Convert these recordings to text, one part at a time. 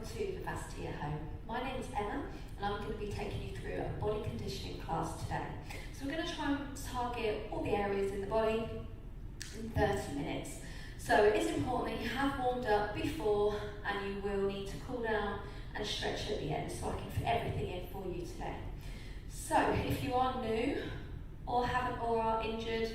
welcome to Vivacity at Home. My name is Emma and I'm going to be taking you through a body conditioning class today. So we're going to try and target all the areas in the body in 30 minutes. So it is important that you have warmed up before and you will need to cool down and stretch at the end so I can fit everything in for you today. So if you are new or are injured,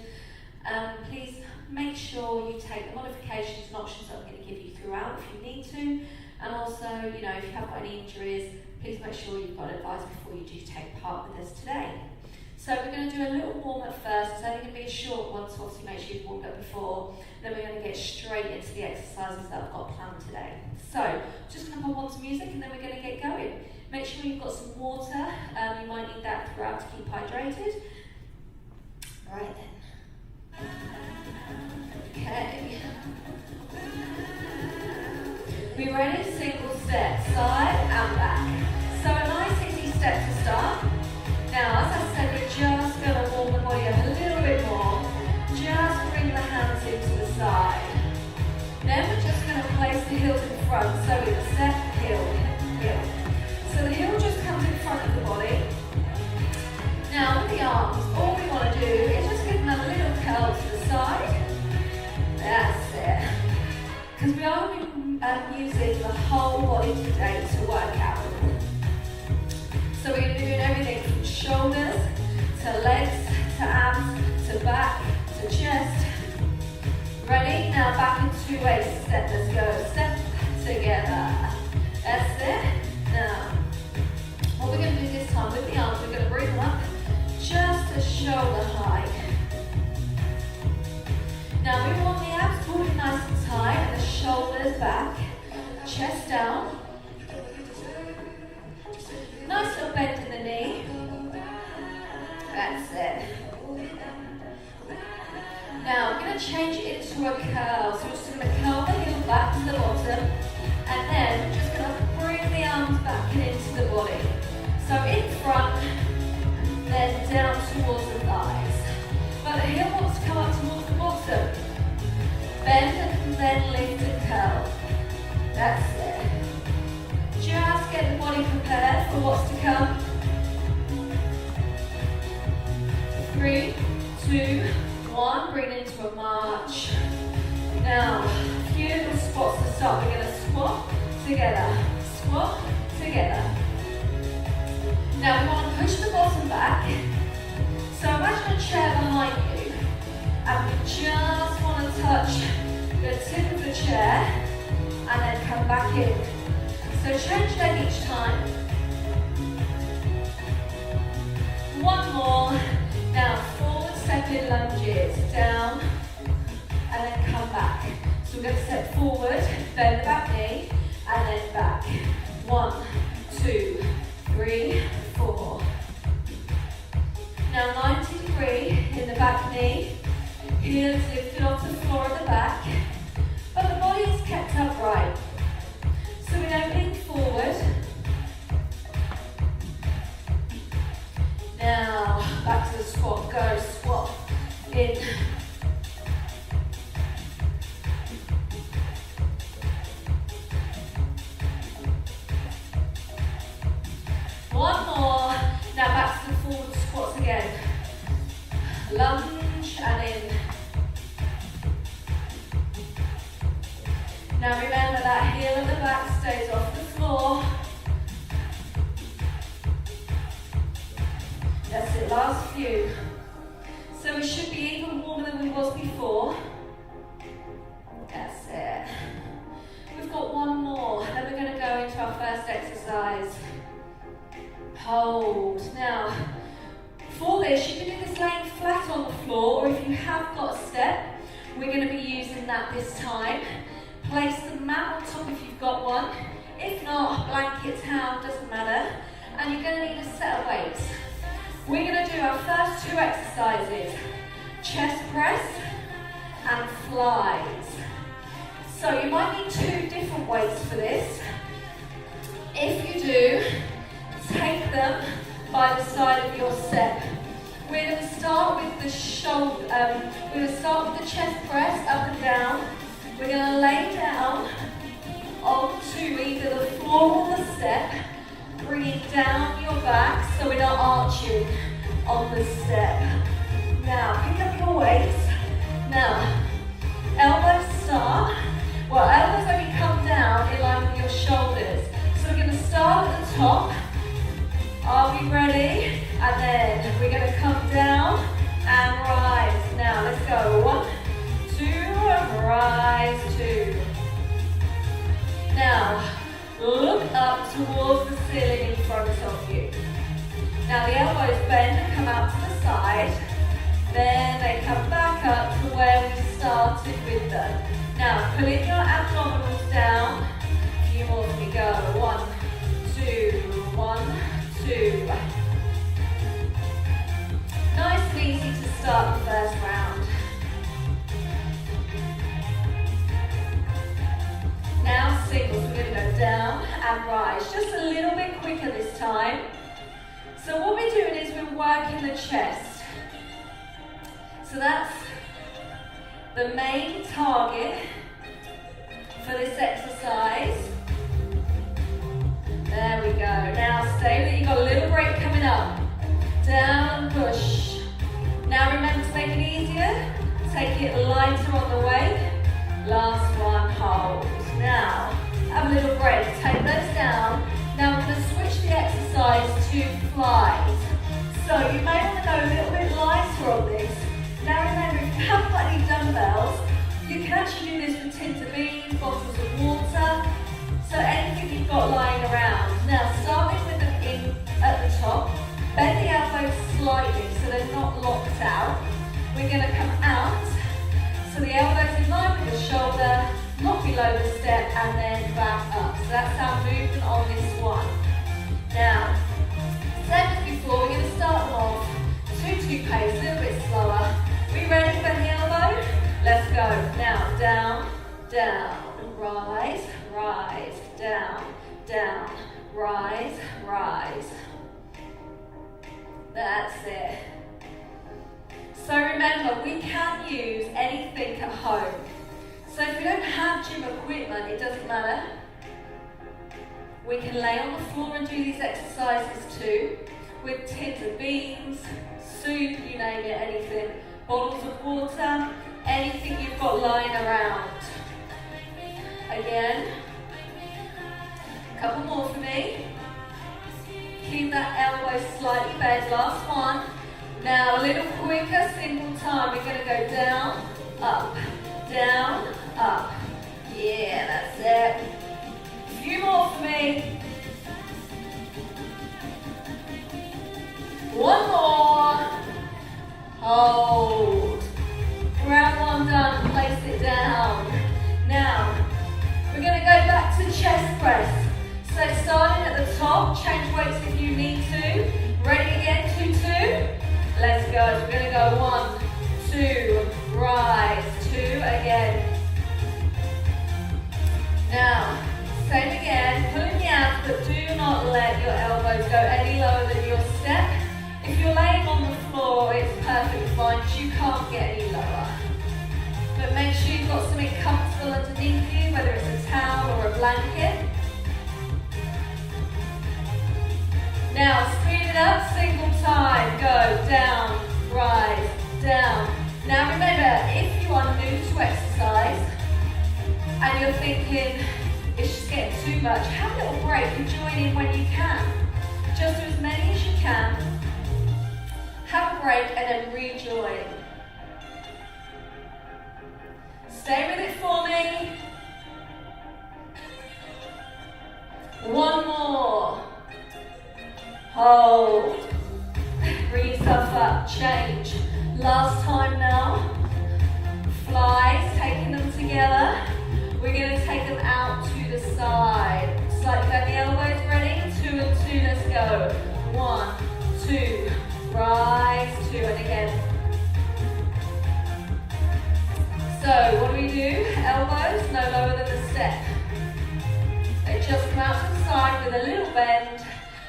please make sure you take the modifications and options that I'm going to give you throughout if you need to. And also, if you have got any injuries, please make sure you've got advice before you do take part with us today. So we're going to do a little warm-up first. It's only going to be a short one, so obviously make sure you've warmed up before. Then we're going to get straight into the exercises that I've got planned today. So, just going to pop on some music and then we're going to get going. Make sure you've got some water. You might need that throughout to keep hydrated. Right then. Okay. We ready? Single step, side and back. So a nice easy step to start. Now, as I said, we're just going to warm the body up a little bit more. Just bring the hands into the side. Then we're just going to place the heels in front. So it's step, heel, heel. So the heel just comes in front of the body. Now with the arms, all we want to do is just give them a little curl to the side. That's it. Because we are using the whole body today to work out. So we're going to be doing everything from shoulders, to legs, to abs, to back, to chest. Ready? Now back into a step. Let's go. Step together. That's it. Now, what we're going to do this time with the arms, we're going to bring them up just a shoulder height. Now we want the abs pulled nice and tight and the shoulders back, chest down. Nice little bend in the knee. That's it. Now I'm going to change it into a curl. So we're just going to curl the heel back to the bottom and then we're just going to bring the arms back and into the body. So in front, then down towards the thighs. But the heel wants to come up towards the bottom. Bend and then lift and curl. That's it. Just get the body prepared for what's to come. 3, 2, 1. Bring it into a march. Now, a few little squats to start. We're going to squat together. Squat together. Now we want to push the bottom back. So imagine a chair behind you. And we just want to touch the tip of the chair and then come back in. So change leg each time. One more. Now forward stepping lunges. Down and then come back. So we're going to step forward, bend the back knee and then back. 1, 2, 3, 4. Now 90 degree in the back knee. Heels lifted off the floor at the back. But the body is kept upright. So we don't lean forward. Now back to the squat. Go squat in. One more. Now back to the forward squats again. Lunge and in. Now remember that heel at the back stays off the floor. That's it, last few. So we should be even warmer than we was before. That's it. We've got one more, then we're going to go into our first exercise. Hold. Now, for this, you can do this laying flat on the floor, or if you have got a step, we're going to be using that this time. Place the mat on top if you've got one. If not, blanket, towel, doesn't matter. And you're going to need a set of weights. We're going to do our first 2 exercises. Chest press and flies. So you might need 2 different weights for this. If you do, take them by the side of your step. We're going to start with the shoulder. We're going to start with the chest press up and down. We're going to lay down onto either the forward on the step, bringing down your back so we're not arching on the step. Now, pick up your weights. Now, elbows start. Well, elbows only come down in line with your shoulders. So we're going to start at the top. Are we ready? And then we're going to come down and rise. Now, let's go. 1, 2, and rise, 2. Now, look up towards the ceiling in front of you. Now, the elbows bend and come out to the side. Then they come back up to where we started with them. Now, pulling your abdominals down. A few more as we go. 1, 2, 1, 2. Nice and easy to start the first round. Now singles, we're going to go down and rise. Just a little bit quicker this time. So what we're doing is we're working the chest. So that's the main target for this exercise. There we go. Now stay there. You've got a little break coming up. Down and push. Now remember to make it easier. Take it lighter on the way. Last one, hold. Now, have a little break. Take those down. Now we're going to switch the exercise to flies. So you may want to go a little bit lighter on this. Now remember, if you haven't got any dumbbells, you can actually do this with tins of beans, bottles of water. So anything you've got lying around. Now starting with them in at the top, bend the elbows slightly so they're not locked out. We're going to come out, so the elbows in line with the shoulder, not below the step, and then back up. So that's our movement on this one. Now, same as before, we're going to start them off 2-2 pace, a little bit slower. We ready for the elbow? Let's go. Now, down, down, rise, rise, down, down, rise, rise. That's it. So remember, we can use anything at home. So if we don't have gym equipment, it doesn't matter. We can lay on the floor and do these exercises too, with tins of beans, soup, you name it, anything. Bottles of water, anything you've got lying around. Again, a couple more for me. Keep that elbow slightly bent, last one. Now a little quicker, single time. We're going to go down, up, down, up. Yeah, that's it. A few more for me. One more. Hold. Round one done, place it down. Now, we're going to go back to chest press. So starting at the top, change weights if you need to. Ready again, 2-2. Let's go. So we're going to go 1, 2, rise, 2 again. Now, same again, pulling the abs, but do not let your elbows go any lower than your step. If you're laying on the floor, it's perfectly fine, because you can't get any lower. But make sure you've got something comfortable underneath you, whether it's a towel or a blanket. Now, speed it up, single time. Go down, rise, down. Now remember, if you are new to exercise and you're thinking it's just getting too much, have a little break and join in when you can. Just do as many as you can. Have a break and then rejoin. Stay with it for me. One more. Hold. Bring yourself up. Change. Last time now. Flies, taking them together. We're going to take them out to the side. Slightly bend the elbows. Ready? 2 and 2. Let's go. 1, 2. Rise, 2. And again. So, what do we do? Elbows no lower than the step. They just come out to the side with a little bend.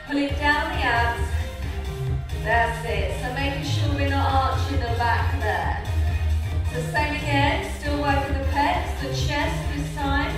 Pulling down the abs. That's it. So making sure we're not arching the back there. So same again. Still working the pecs, the chest this time.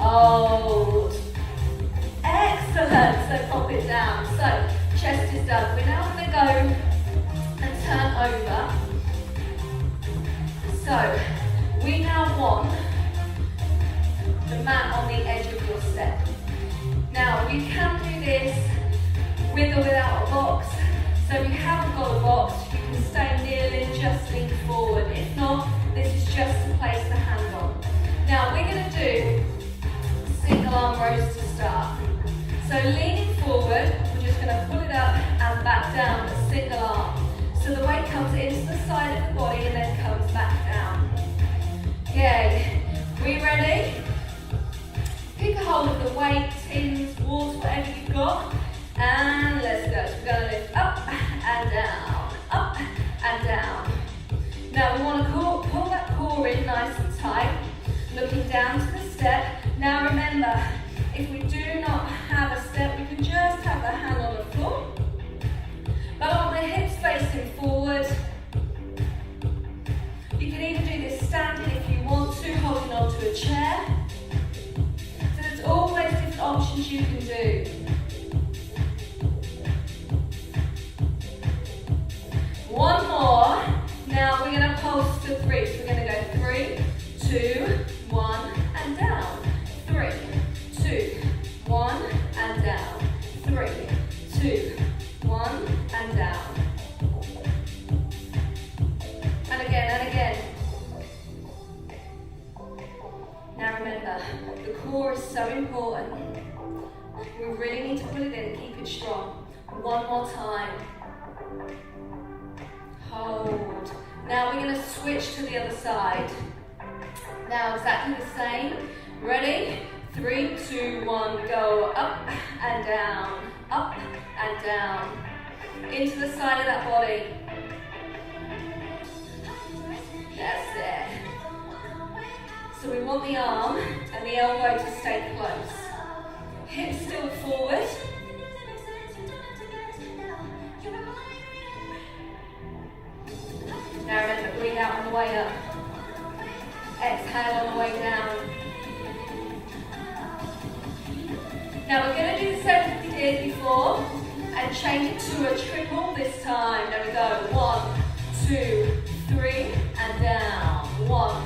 hold. Excellent, so pop it down. So, chest is done. We're now going to go and turn over. So, we now want the mat on the edge of your step. Now, you can do this with or without a box. So if you haven't got a box, you can stay kneeling, just lean forward. If not, this is just to place the hand on. Now, we're going to do single arm rows to start. So leaning forward, we're just going to pull it up and back down, a single arm. So the weight comes into the side of the body and then comes back down. Okay, we ready? Pick a hold of the weight, tins, walls, whatever you've got, and let's go. So we're going to lift up and down, up and down. Now we want to pull that core in nice and tight, looking down to the step. Now remember, if we do not have a step, we can just have the hand on the floor. But I want the hips facing forward. You can even do this standing if you want to, holding onto a chair. So there's always different options you can do. One more. Now we're going to pulse to 3. So we're going to go 3, 2, 1, and down. 3, 2, 1, and down. 3, 2, 1, and down. And again, and again. Now remember, the core is so important. We really need to put it in, keep it strong. One more time. Hold. Now we're going to switch to the other side. Now exactly the same. Ready? 3, 2, 1, go up and down, up and down. Into the side of that body. That's it. So we want the arm and the elbow to stay close. Hips still forward. Now remember, breathe out on the way up. Exhale on the way down. Now we're going to do the same as we did before and change it to a triple this time. There we go. 1, 2, 3, and down. 1,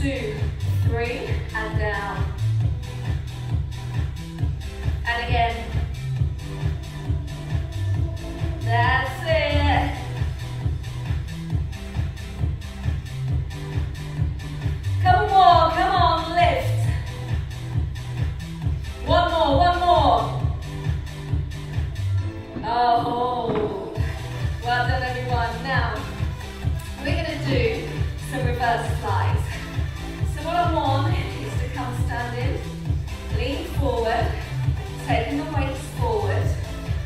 2, 3, and down. And again. That's it. Couple more, come on, lift. One more, one more. Oh, well done everyone. Now, we're going to do some reverse flies. So what I want is to come standing, lean forward, taking the weights forward.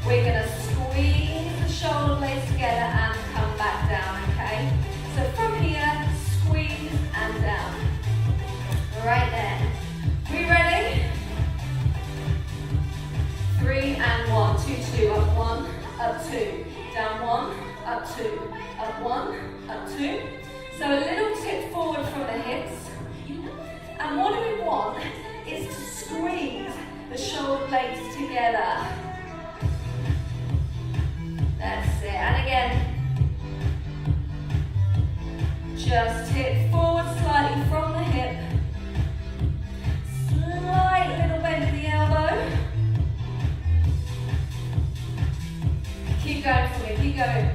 We're going to squeeze the shoulder blades together and come back down, okay? So from here, squeeze and down. Right there. We ready? 3 and 1, 2, 2, up 1, up 2, down 1, up 2, up 1, up 2. So a little tip forward from the hips. And what we want is to squeeze the shoulder blades together. That's it. And again, just tip forward slightly from the hip. Slight little bend in the elbow. Keep going for me, keep going.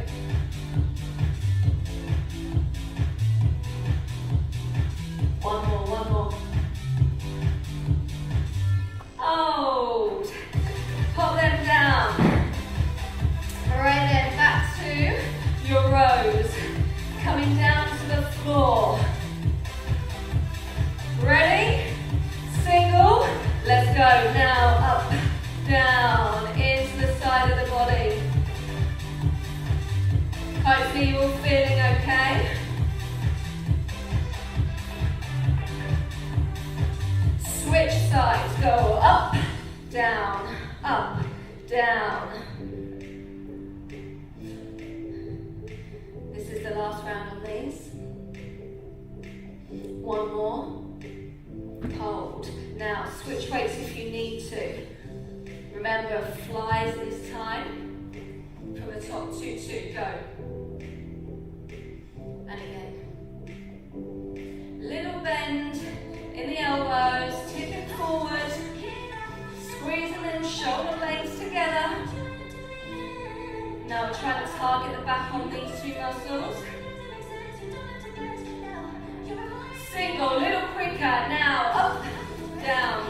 One more, one more. Hold. Pop them down. Right then, back to your rows. Coming down to the floor. Ready? Single. Let's go. Now up, down, into the side of the body. Hopefully you're all feeling okay. Switch sides. Go up, down, up, down. This is the last round on these. One more. Hold. Now Now, switch weights if you need to. Remember, flies this time. From the top, 2, 2, go. And again. Little bend in the elbows, tipping forward. Squeezing in shoulder blades together. Now we're trying to target the back on these two muscles. Single, a little quicker. Now, up, down.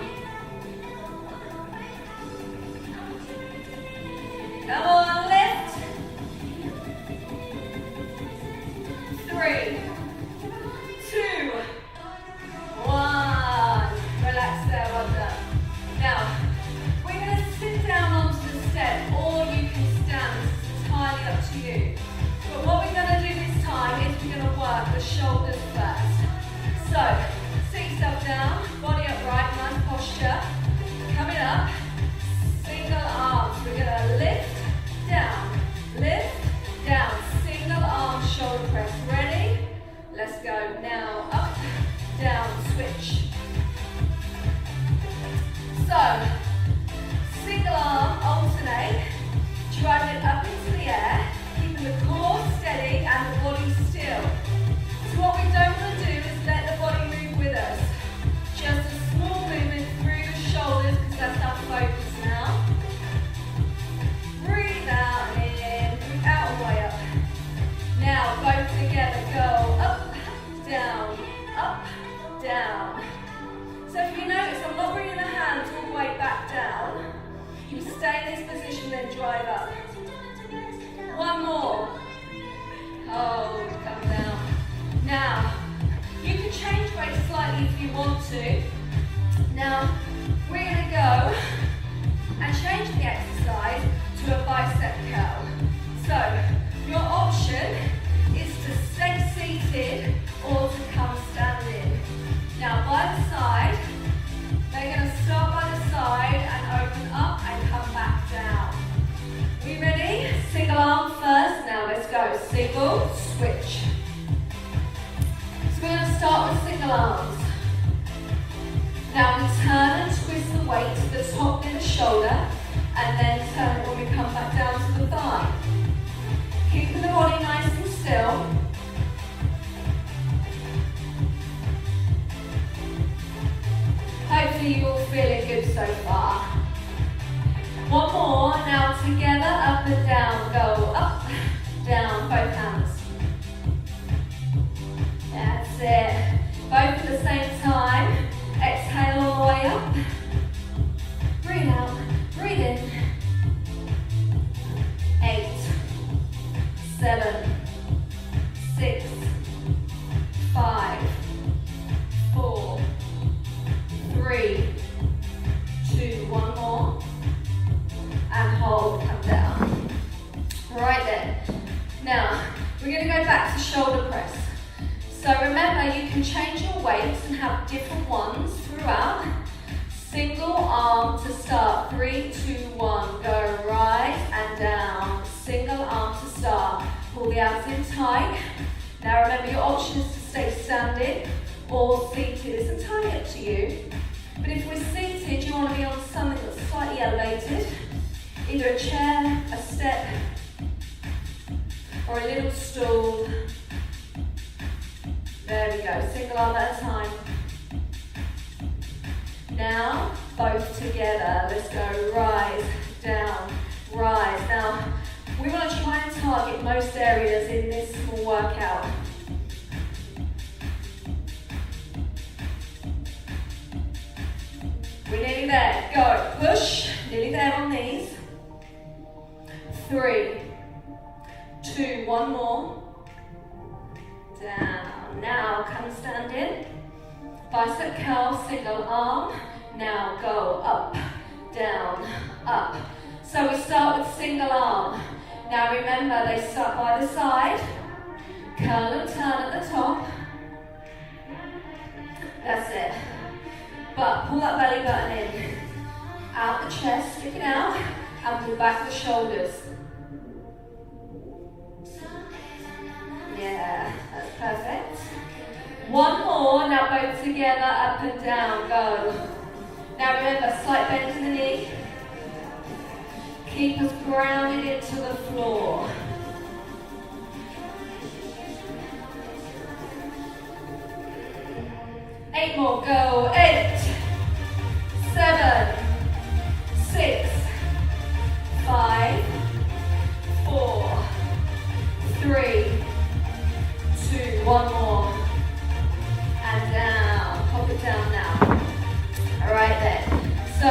Come on, lift. 3, 2, 1. Relax there, well done. Now, we're going to sit down onto the step, or you can stand. It's entirely up to you. But what we're going to do this time is we're going to work the shoulders first. So, sit yourself down, body upright, nice posture. Coming up, single arms. We're going to lift, down, single arm shoulder press. Ready? Let's go. Now, up, down, switch. So, single arm, alternate, driving it up into the air, keeping the core steady and the body still. So what we don't want to do is let the body move with us. Just a small movement through the shoulders because that's our focus now. Breathe out and in, breathe out and way up. Now, both together, go up, down, down. So if you notice, I'm not bringing the hands all the way back down. You stay in this position, then drive up. One more. Hold, come down. Now, you can change weight slightly if you want to. Now, we're going to go and change the exercise to a bicep curl. So, your option is to stay seated or to come standing. Now, by the side, they're going to start by the side and open up and come back down. We ready? Single arm first. Now, let's go. Single, switch. So we're going to start with single arms. Now we turn and twist the weight to the top near the shoulder and then turn it when we come back down to the thigh. Keeping the body nice and still. Hopefully you're all feeling good so far. One more. Now together, up and down. Go up, down, both hands. That's it. Both at the same time. Exhale all the way up. Breathe out. Breathe in. 8, 7, 6, 5, 4, 3, 2, one more. And hold, come down. Right then. Now, we're going to go back to shoulder press. So remember, you can change your weights and have different ones throughout. Single arm to start. 3, 2, 1. Go rise and down. Single arm to start. Pull the abs in tight. Now remember, your option is to stay standing or seated. It's entirely up to you. But if we're seated, you want to be on something that's slightly elevated. Either a chair, a step, or a little stool. There we go, single arm at a time. Now, both together. Let's go, rise, down, rise. Now, we want to try and target most areas in this small workout. We're nearly there. Go, push, nearly there on these. 3, 2, one more. Down. Now come stand in. Bicep curl, single arm. Now go up, down, up. So we start with single arm. Now remember, they start by the side. Curl and turn at the top. That's it. But pull that belly button in. Out the chest, stick it out. And pull back the shoulders. Yeah, that's perfect. One more, now both together, up and down, go. Now remember, slight bend in the knee. Keep us grounded into the floor. 8 more, go. 8, 7, 6, 5, 4, 3, 2, 1 more. And down, pop it down now. All right then. So,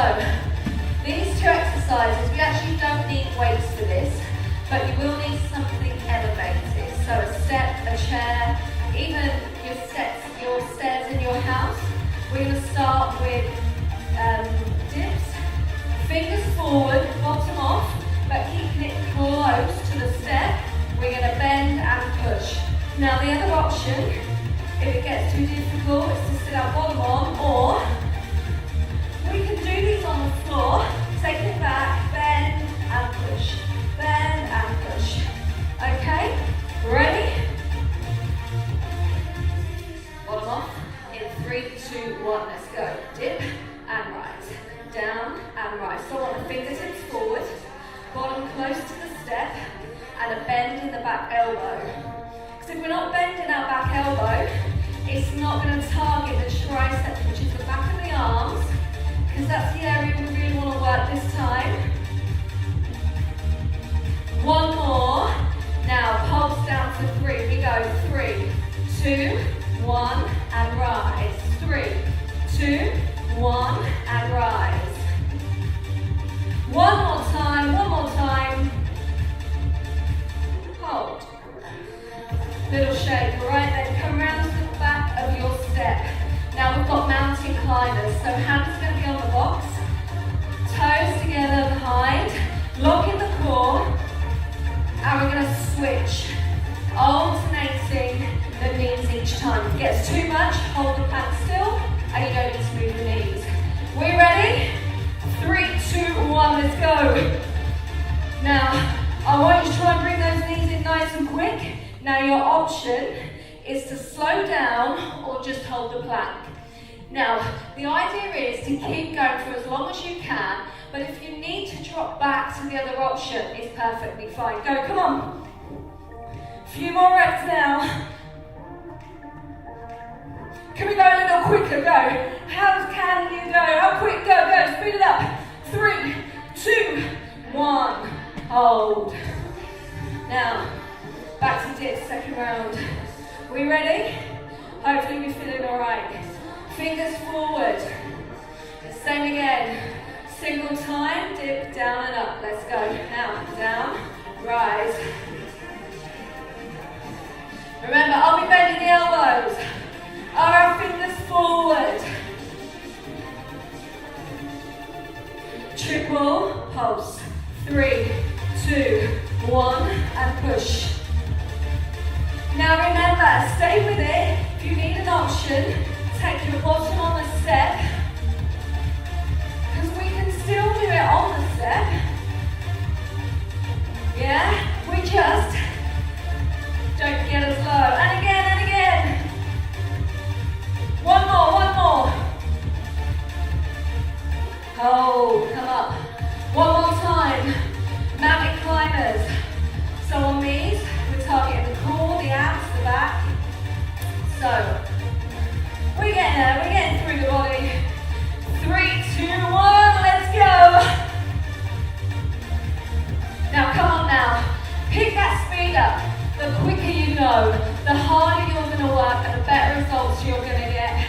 these 2 exercises, we actually don't need weights for this, but you will need something elevated. So a step, a chair, even your stairs in your house. We're going to start with dips, fingers forward, bottom off, but keeping it close to the step. We're going to bend and push. Now the other option, if it gets too difficult, is to sit out bottom on, or we can do these on the floor. Take it back, bend and push, bend and push. Okay, ready? Bottom off in 3, 2, 1, let's go. Dip and rise, down and rise. So I want the fingertips forward, bottom close to the step, and a bend in the back elbow. Because if we're not bending our back elbow, it's not going to target the triceps, which is the back of the arms, because that's the area we really want to work this time. 1 more. Now pulse down to 3. We go 3, 2, 1, and rise. 3, 2, 1, and rise. 1 more time, 1 more time. Hold. Little shake, right then, come round to the back of your step. Now we've got mountain climbers, so hands are going to be on the box, toes together behind, lock in the core, and we're going to switch, alternating the knees each time. If it gets too much, hold the plank still, and you don't need to move the knees. We ready? 3, 2, 1, let's go. Now, I want you to try and bring those knees in nice and quick. Now your option is to slow down or just hold the plank. Now, the idea is to keep going for as long as you can, but if you need to drop back to the other option, it's perfectly fine. Go, come on. A few more reps now. Can we go a little quicker? Go. How can you go? How quick? Go, go. Speed it up. 3, 2, 1. Hold. Now, back to dips, second round. We ready? Hopefully we're feeling all right. Fingers forward. Same again. Single time, dip, down and up. Let's go. Now, down, rise. Remember, I'll be bending the elbows. Are our fingers forward? Triple pulse. 3, 2, 1, and push. Now remember, stay with it. If you need an option, take your bottom on the step, because we can still do it on the step. Yeah? We just don't get as low. And again, and again. 1 more, 1 more. Hold, come up. 1 more time. Mountain climbers. So on these, we're targeting the core, the abs, the back. So, we're getting there, we're getting through the body. 3, 2, 1, let's go. Now come on now, pick that speed up. The quicker you go, the harder you're going to work and the better results you're going to get.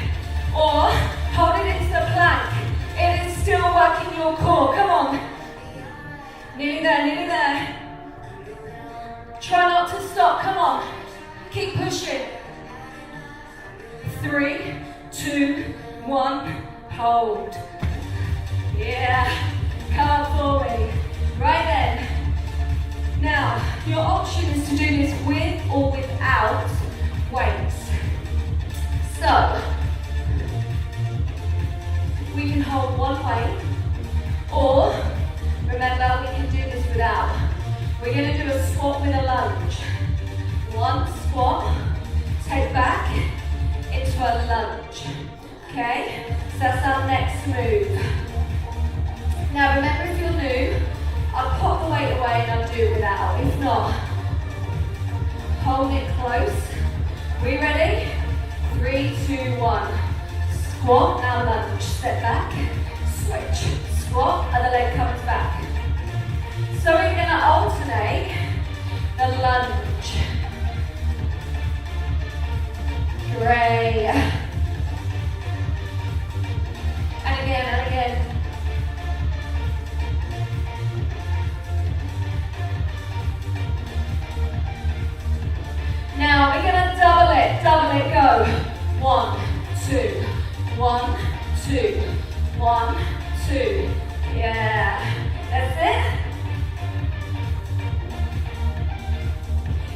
Or, hold it into the plank. It is still working your core, come on. Nearly there, nearly there. Try not to stop, come on. Keep pushing. 3, 2, 1, hold. Yeah, come up for me. Right then. Now, your option is to do this with or without weights. So, we can hold one weight, or, remember, we can do this without. We're going to do a squat with a lunge. 1 squat, take back, into a lunge. Okay, so that's our next move. Now remember, if you're new, I'll pop the weight away and I'll do it without. If not, hold it close. We ready? 3, 2, 1. Squat, now lunge. Step back, switch. Squat, other leg comes back. So we're going to alternate the lunge. Great. And again, and again. Now we're going to double it, go. 1, 2, 1, 2, 1, 2. Yeah, that's it.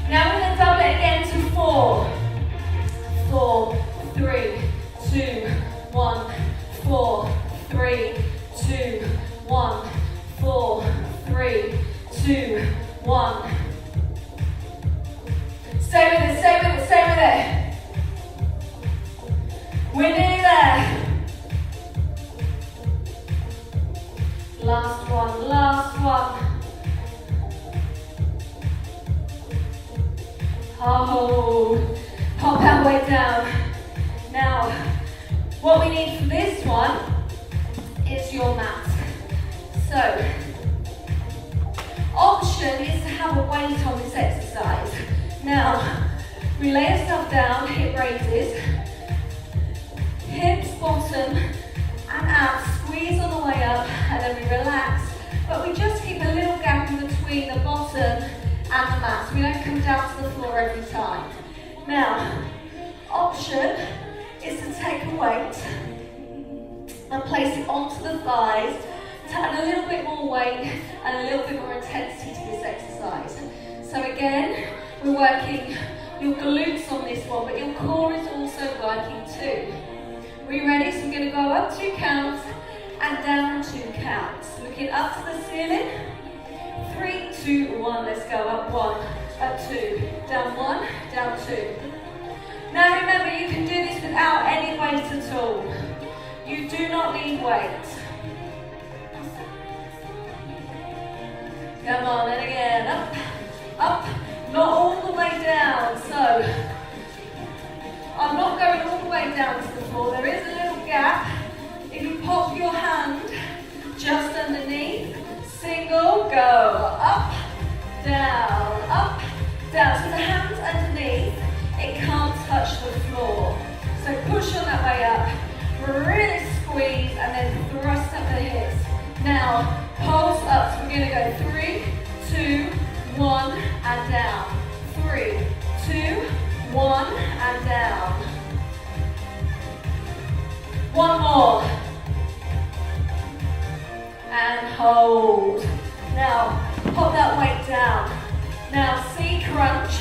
Now we're going to double it again to 4. 4, 3, 2, 1, 4, 3, 2, 1, 4, 3, 2, 1. Stay with it, stay with it, stay with it. We're nearly there. Last one, last one. Hold. Pop our weight down. Now, what we need for this one is your mat. So, option is to have a weight on this exercise. Now, we lay ourselves down, hip raises, hips bottom and out, squeeze on the way up, and then we relax. But we just keep a little gap in between the bottom and the mat, so we don't come down to the floor every time. Now, option is to take a weight and place it onto the thighs to add a little bit more weight and a little bit more intensity to this exercise. So again, we're working your glutes on this one, but your core is also working too. Are you ready? So we're going to go up 2 counts and down 2 counts. Looking up to the ceiling. 3, 2, 1. Let's go. Up 1, up 2, down 1, down 2. Now remember, you can do this without any weight at all. You do not need weight. Come on, and again. Up, up. Not all the way down. So, I'm not going all the way down to the floor. There is a little gap. If you pop your hand just underneath, single, go up, down, down. So the hand's underneath, it can't touch the floor. So push on that way up, really squeeze, and then thrust up the hips. Now, pulse up. So we're going to go 3, 2, 1, and down. 3, 2, 1, and down. One more. And hold. Now, pop that weight down. Now, C crunch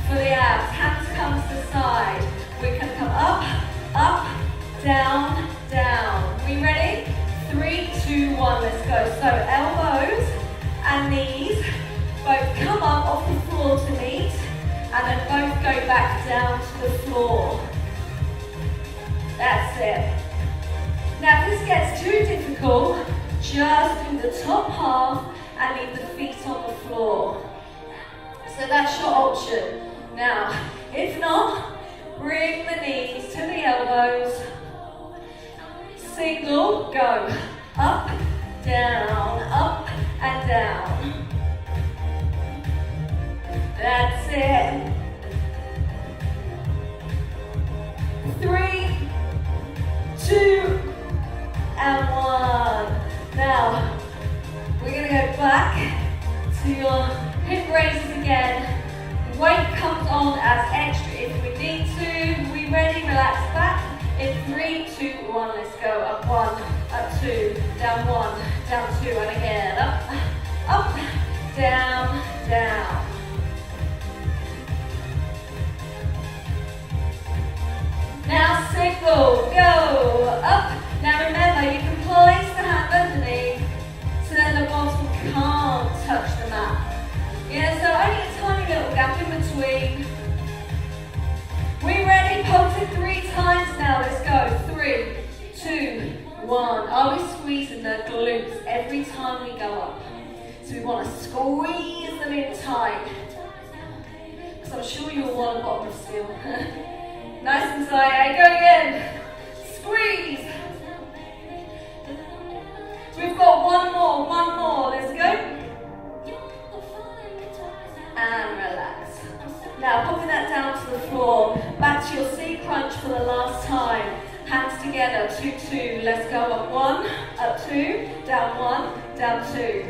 for the abs. Hands come to the side. We're going to come up, up, down, down. We ready? 3, 2, 1, let's go. So, elbows and knees both come up off the floor to meet, and then both go back down to the floor. That's it. Now, if this gets too difficult, just do the top half and leave the feet on the floor. So that's your option. Now, if not, bring the knees to the elbows. Single, go. Up, down, and down. That's it. 3, 2, and 1. Now, we're going to go back to your hip raises again. Weight comes on as extra if we need to. We ready? Relax back. In 3, 2, 1, let's go. Up 1, up 2, down 1, down 2, and again. Up, down, down. Now single, go up. Now remember, you can place the hand underneath so then the bottom can't touch the mat. Yeah, so only a tiny little gap in between. We ready? Pulse it 3 times now. Let's go. 3, 1. Are we squeezing the glutes every time we go up? So we want to squeeze them in tight. Because I'm sure you'll want a bottom still. Nice and tight. Go again. Squeeze. We've got one more. Let's go. And relax. Now popping that down to the floor. Back to your C crunch for the last time. Hands together, 2, 2. Let's go up 1, up 2, down 1, down 2.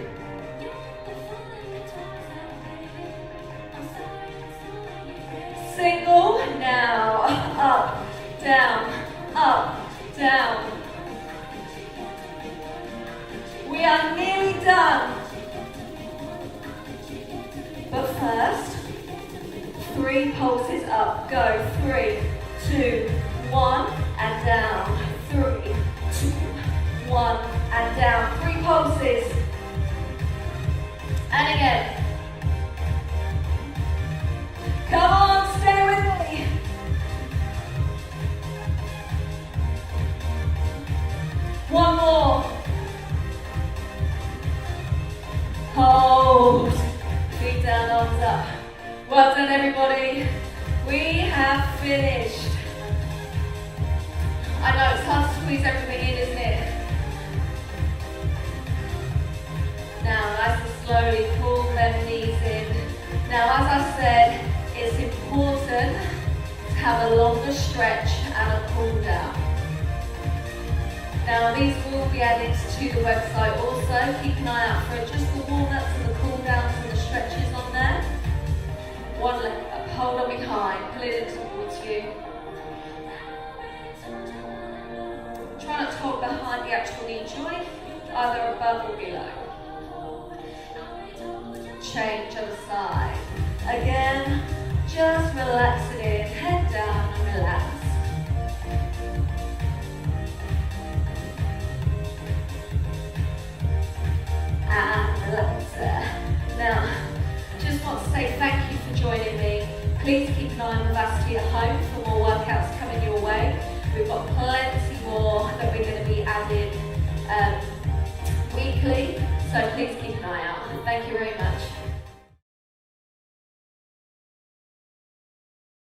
Single, now up, down. We are nearly done. But first, 3 pulses up. Go, 3, 2, 1, and down. 3, 2, 1, and down. 3 pulses. And again. Come on, stay with me. One more. Hold. Feet down, arms up. Well done, everybody. We have finished. I know it's hard to squeeze everything in, isn't it? Now, nice and slowly pull them knees in. Now, as I said, it's important to have a longer stretch and a cool down. Now, these will be added to the website also. Keep an eye out for just the warm-ups and the cool downs and the stretches on there. One leg up, hold on behind, pull it towards you. Try not to hold behind the actual knee joint, either above or below. Change other side. Again, just relax it in, head down and relax. And relax there. Now, just want to say thank you for joining me. Please keep an eye on Vivacity at home for more workouts coming your way. We've got plenty more that we're going to be added weekly, so please keep an eye out. Thank you very much.